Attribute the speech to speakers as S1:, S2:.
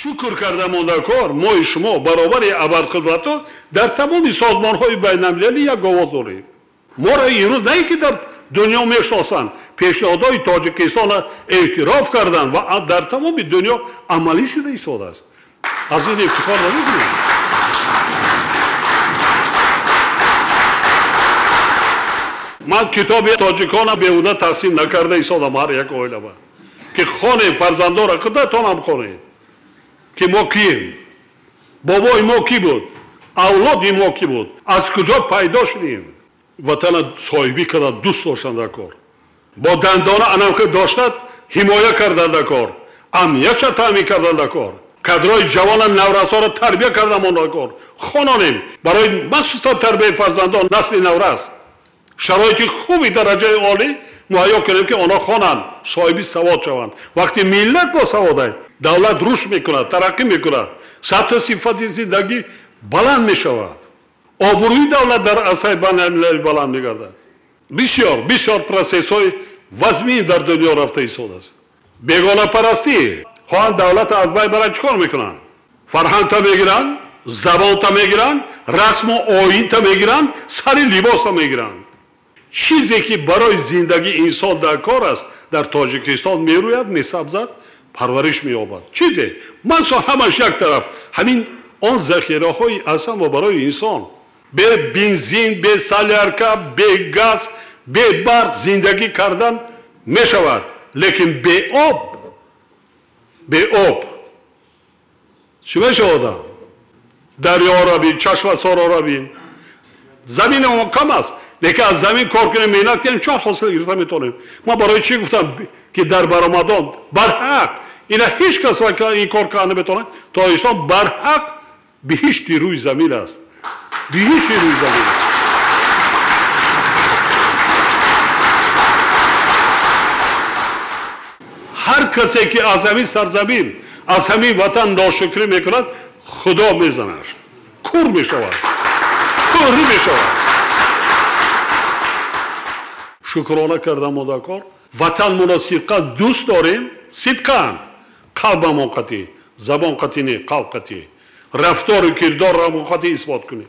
S1: شکر کردم مندکار ما شما برابر ابرقدرت در تمام سازمان های بین المللی یک گواز داریم. ما را امروز نه که در دنیا میشناسند، پیشنهادهای تاجیکستان اعتراف کردند و در تمام دنیا عملی شده ایستاده است. از این افتخار نمی‌کنیم. من کتاب تاجیکان بیهوده تقسیم نکرده ایستادم هر یک عائله که خانه فرزندان را خودتان هم خانه که ما کیم، بابای ما کی بود، اولاد ما کی بود، از کجا پیدا شدیم. وطن صاحبی کرده دوست داشتن در کار، با دندانه انمخه داشتد حمایه کردن در کار، امنیت را تامین کردن در کار، کادرهای جوان نورسا را تربیت کردن در کار. خانانیم برای مخصوصا تربیت فرزندان نسل نورس شرایط خوبی درجه عالی مهیا کنیم که آنها خوانند، صاحبی سواد شوند. وقتی ملت با سواده دولت رشد میکنه، ترقی میکنه، سطح صفت زندگی بلند میشود، آبروی دولت در عرصه بین المللی بلند میگردد. بسیار بسیار پروسس های وزمین در دنیا رفته ایستاده است. بیگانه پرستی خواهند دولت از بین برای چیکار میکنن؟ فرهنگ تا میگیرن، زبان تا میگیرن، رسم و آیین تا میگیرن، سری لباس تا میگیرن. چیزی که برای زندگی انسان در کار است در تاجیکستان میروید، میسبزد، پرورش مییابد. چیزی مثلا همش یک طرف همین آن ذخیره های اصلا و برای انسان به بنزین، به سالارکا، به گاز، به برق زندگی کردن میشود، لیکن به آب چی میشود؟ دریا را بین، چشم سارا را بین. زمین ما کم است، لیکن از زمین کار کنیم، مهنت کنیم، چون حاصل گرفته میتونیم. ما برای چی گفتم که در برآمدان برحق اینا هیچ کس این کار کنه نمیتونه. تاجیکستان برحق بهشت روی زمین است، بهشت روی زمین است. هر کسی که از همین سرزمین، از همین وطن ناشکری میکند، خدا میزند، کور میشود، کوری میشود. شکرانه کردم مدکار وطن مناسقا دوست داریم، صدقاً قلبمون قطعی، زبان قطعی نه، قلب قطعی، رفتار و کردار را قطعی اثبات کنیم.